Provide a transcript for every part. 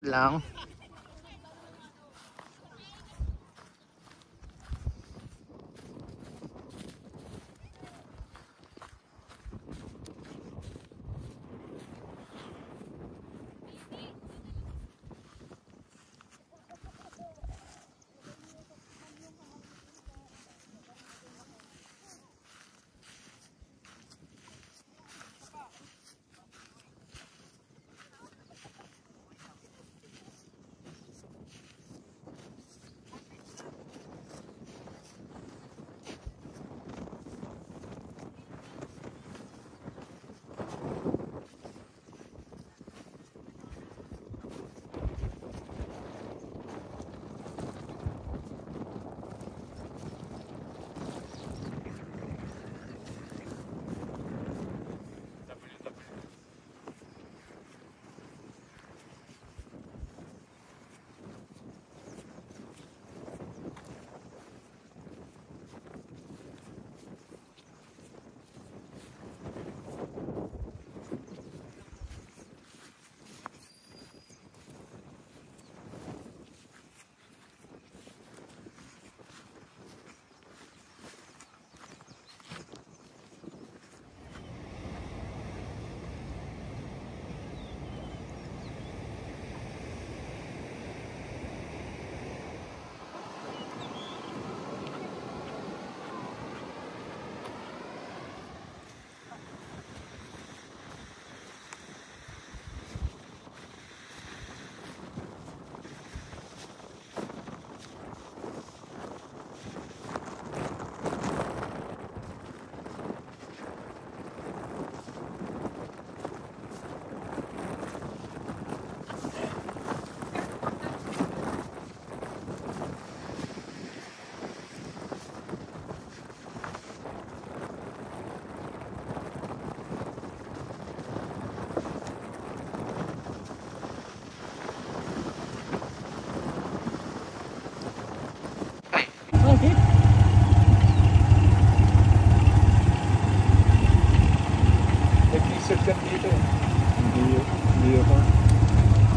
lang.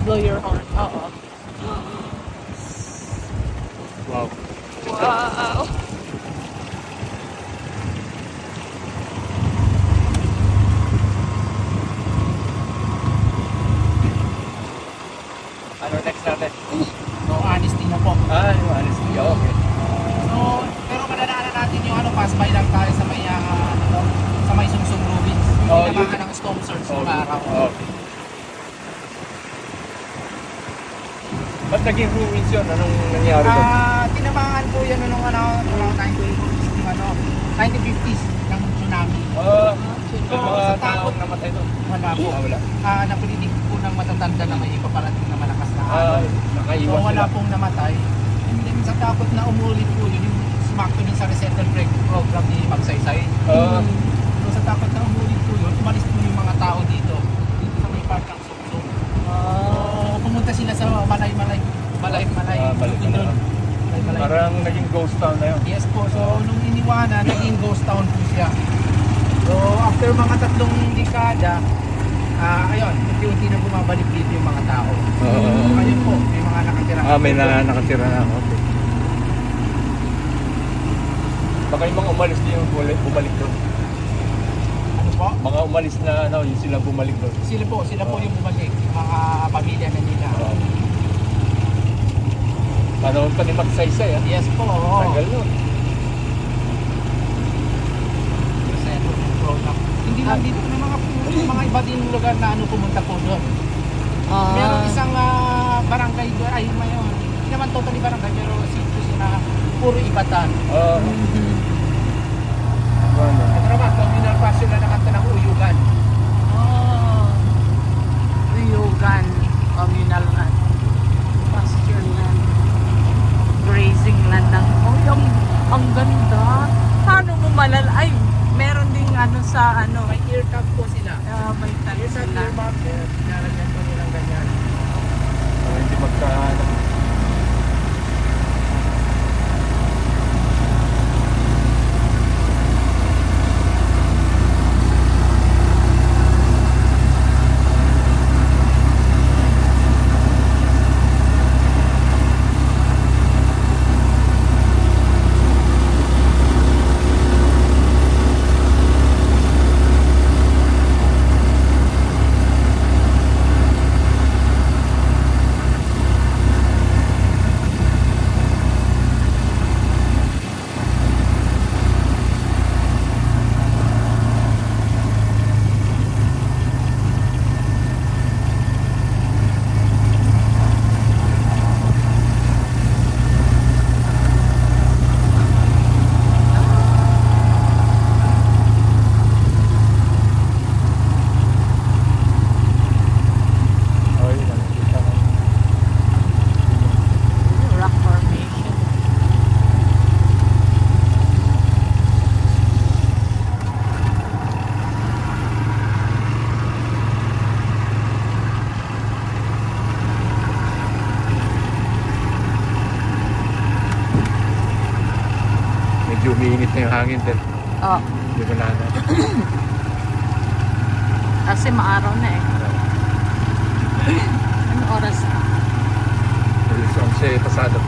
Blow your horn. Oo. Wow. Wow. Ano next natin? No, honesty na po. Yung honesty. Okay. So, pero madadaanan natin yung pass by lang tayo sa may sa may Sumsum Ruins. Yung tinamaan ng storm surge ng araw. Okay. Ba't naging ruins yun? Anong nangyari doon? Tinabangan po yan noong around 1950s ng tsunami. So, mga taong namatay doon? Wala po. Wala. Napulinig po ng matatanda na may ipaparating na malakas na alon. Nakaiwas so, wala pong namatay. And then sa takot na umulit po yun, yung smack yun sa resettle break program ni Magsaysay. So sa takot na umulit po yun, umalis po yung mga tao dito sa may park ng Sumsum. Pumunta sila sa Malay. Parang naging ghost town na yun. Yes po, so nung iniwanan, naging ghost town po siya. So after mga 3 dekada, ayun, unti-unti na bumabalik dito yung mga tao. Ngayon po, may mga nakatira. May nakatira na. Okay. Baka yung mga umalis din yung bumalik doon. Ano po? Mga umalis na yung sila bumalik doon. Sila po yung bumalik, yung mga pamilya na nila. Panahon pa ni Magsaysay, Yes po. Tagal nun. Hindi lang dito, may mga iba din lugar na pumunta po doon. Meron isang barangay doon, hindi naman totally barangay, pero sitio na puro ibatan. Pero ba, communal passion na nakanta ng Uyugan. Uyugan, communal land. Pasture land. Grazing land ng ang ganda. Paano mo ay meron ding sa may ear tag po sila. May tag sila. Nalagyan po nilang ganyan. Hindi magkahanap. Umiinit na yung hangin din. Oh. Hindi ko na. Kasi maaraw na eh. Anong oras na? 11 pasado.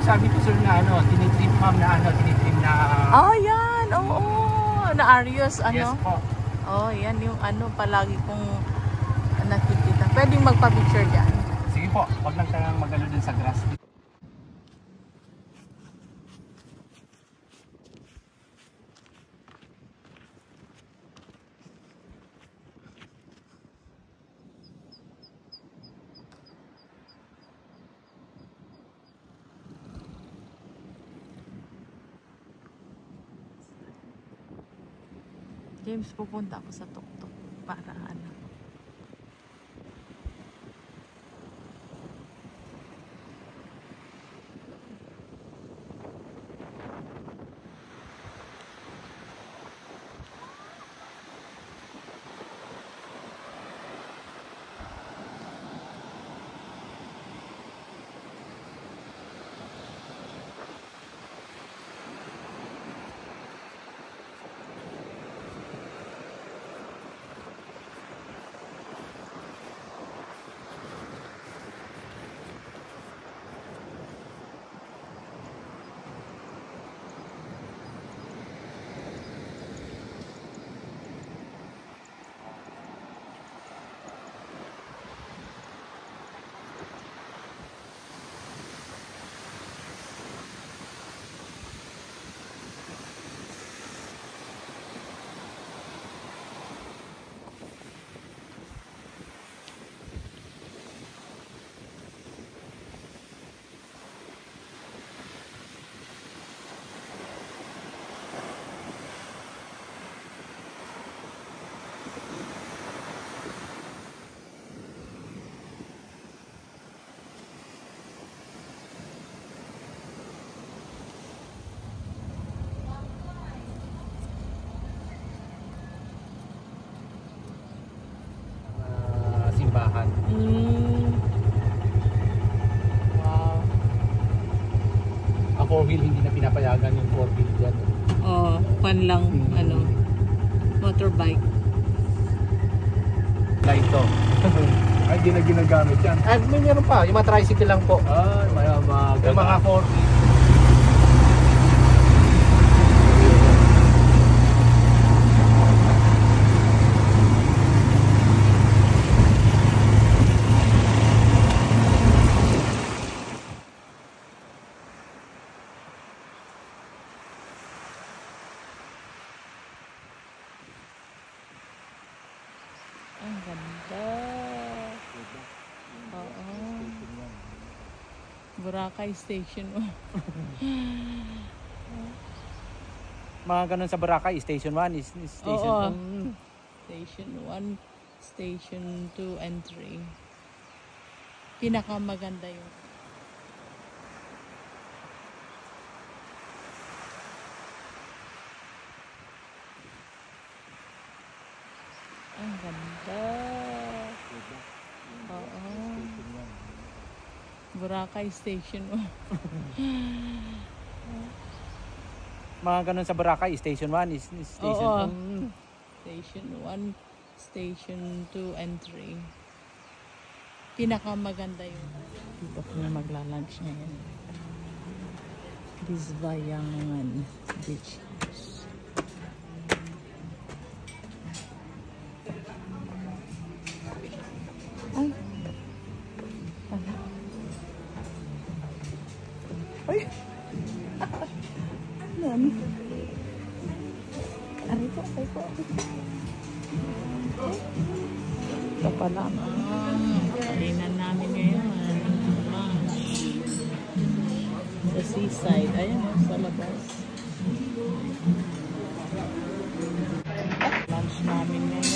Sabi ko sir na tinitrim ma'am na tinitrim na... Oh, yan. Oo. Na Arios, Yes po. Oh, yan yung palagi kong nakikita. Pwedeng magpa-picture dyan. Sige po, wag lang kayang magano din sa grass. James, pupunta ako sa tuktok para ano. Simbahan. Wow. Ang 4-wheel hindi na pinapayagan yung 4-wheel dyan. Oh, pan lang, motorbike. Light to. Ay, hindi na ginagamit yan. Ay, meron pa. Yung mga tricycle lang po. Ah, yung mga 4-wheel. Ang ganda. Oo. Boracay Station 1. Mga ganun sa Boracay, Station 1 is Station 2. Station 1, Station 2 and 3. Pinakamaganda yung ang ganda. Oo. Boracay Station 1. Mga ganun sa Boracay, Station 1 is Station 2. Station 1, Station 2 and 3. Pinakamaganda yung dito kami magla-lunch ngayon. Disbayangan Beach House. Ay. Ay. Nani? Aray ko. Ito pala. Kainan namin ngayon. Sa seaside. Ayan o, sa labas. Lunch namin ngayon.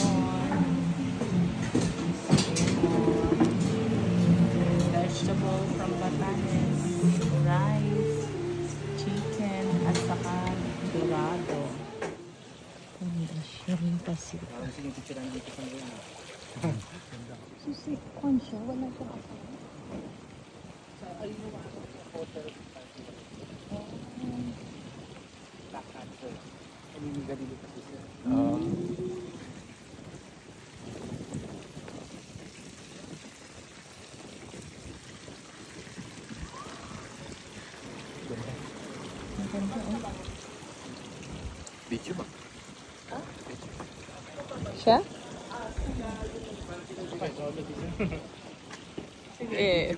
Sisi. Kasi yung picture dito sa ngayon. Sisi, kung siya, wala siya ako. Sa ayun yung mga hotel. Back answer. Pamimiga dito kasi siya. Video ba? Siya? Sige.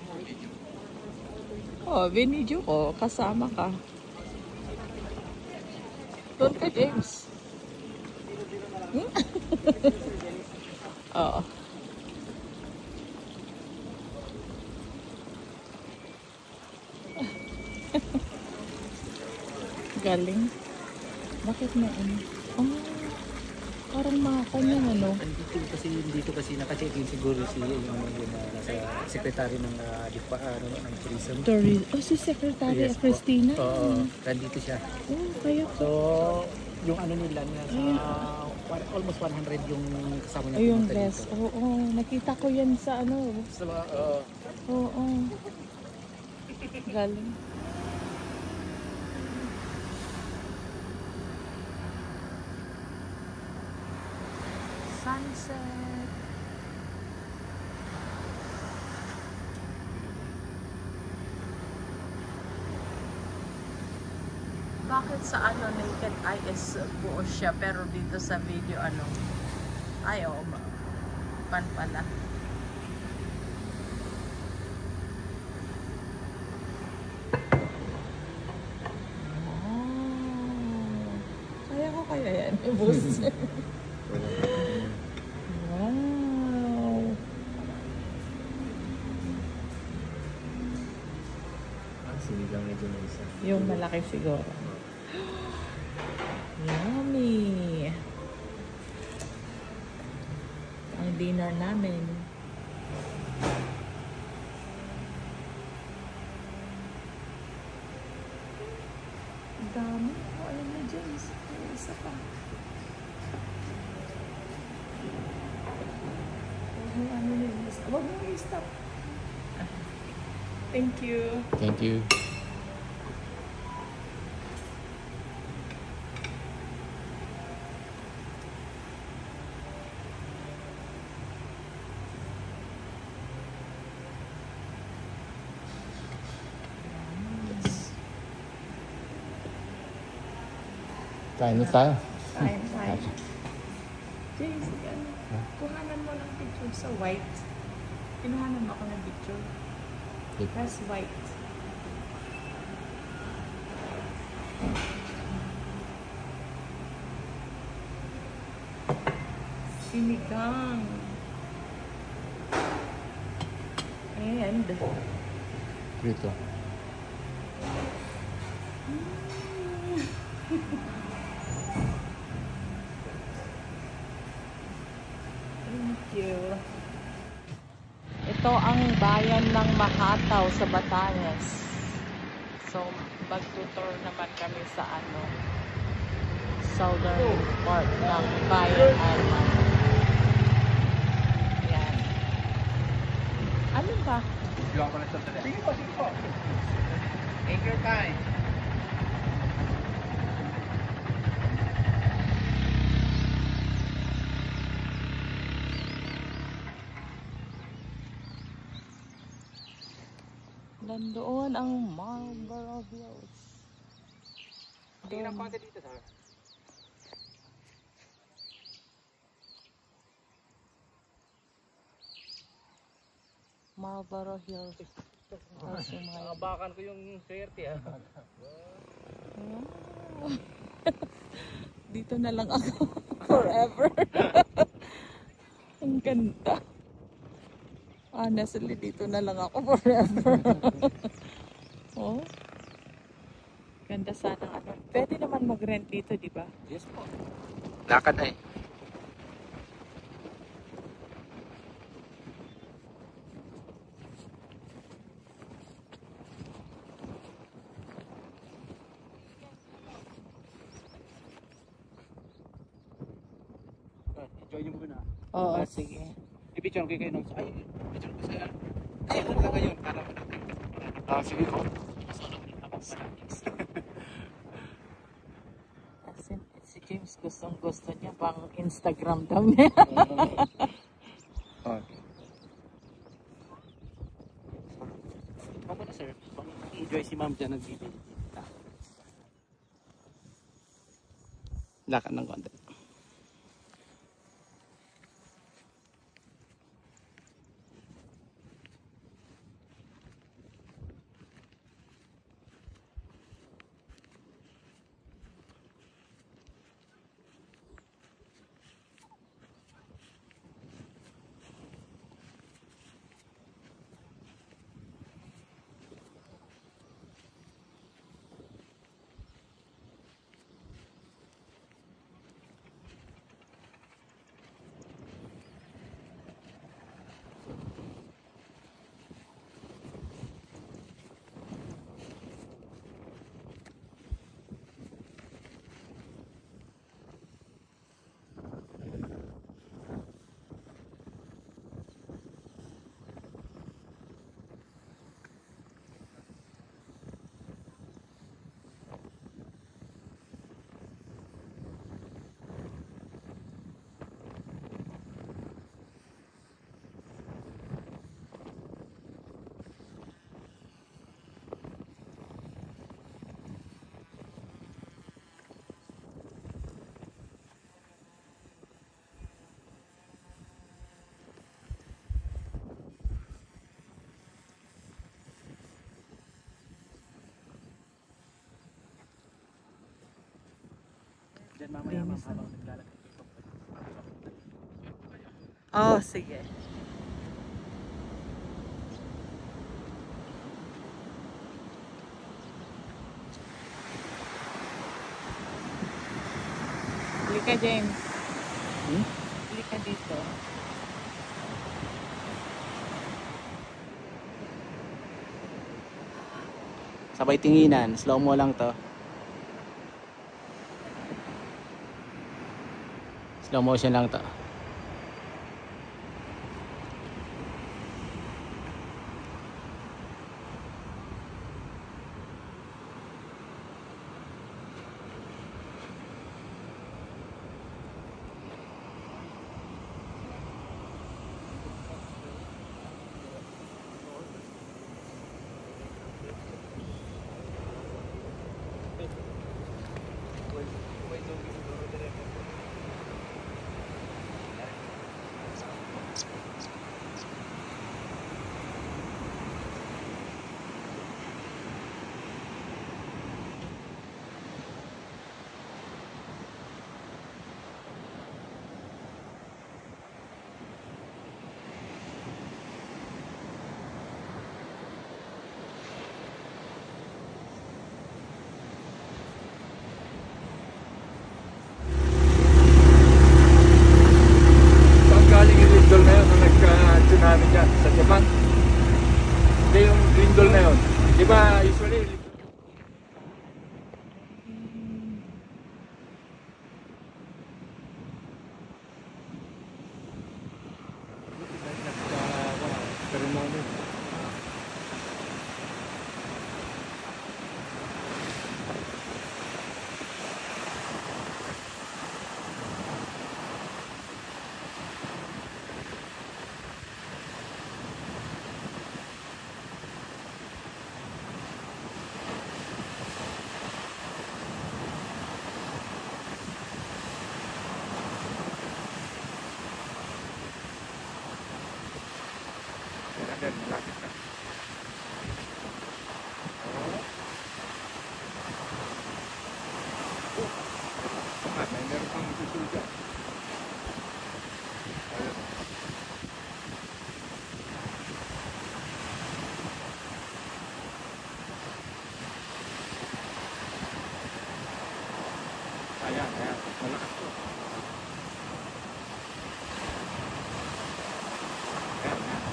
Oh, binidyo ko. Kasama ka. Doon ka, James. Oo. Galing. Bakit na ano? Oh, parang mga kanya ano. Dito kasi naka-check-in siguro si yung nasa secretary ng ng tourism. Oh, si Secretary Yes, Christina? Oo, nandito siya. Oh, kaya po. So, yung ano nila nasa almost 100 yung kasama niya. Ayun, pumunta guys. dito. Oo, nakita ko yan sa ano. Sa mga, Oo. Galing. Sunset. Bakit sa ano naked eye is buo siya pero dito sa video ano ay oh, pan pala. Oh, kaya ko kaya yan i-boost. Wow. sinigang medyo na isa. Yung malaki siguro. Yummy! Ang dinner namin. Ang dami. O, alam mo, James. May isa pa. Huwag mo i-stop. Thank you. Thank you. Kain na tayo. Fine. James, kuhanan mo ng picture sa white. Kinuhanan mo ako ng picture. Press white. Sinigang. And Dito. thank you. Ito ang bayan ng Mahataw sa Batanes. So, mag-tour naman kami sa ano, southern part ng bayan. Yan. Ano ba? Sige po. Take your time. Nandoon ang Marlborough Hills. Tingnan ko konti dito, sir. Marlborough Hills. Tapos yung mga... Abakan ko yung swerte, ah. Wow. Dito na lang ako forever. Ang ganda. Honestly, dito na lang ako forever. Oh. Ganda sana ano. Pwede naman mag-rent dito, di ba? Yes po. Lakad ay. Picture nyo muna. Oo, sige. I-picture ko kayo nung... Ay, picture ko sila. Ay, ano ka ngayon? Para malaki. Sige ko. Kasi si James gusto niya pang Instagram daw niya. Okay. Ako na sir. Enjoy si ma'am dyan nagbibili. Lakad ng konti. Diyan mamaya ma'am habang naglalakad dito. Oh, sige. Halika, James. Halika dito. Sabay tinginan, slow mo lang to. Slow motion lang to. namin dyan sa Japan. Hindi yung lindol na yun. Di ba usually meron pang susuga. Ayan, ayan. Malakas po. Ayan, ayan.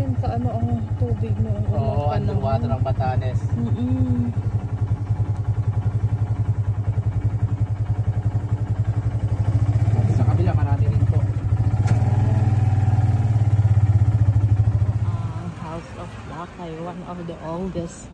natin ka ano ang tubig noong Oo, underwater ang Batanes. Sa kabila, marami rin po. House of Lakay, one of the oldest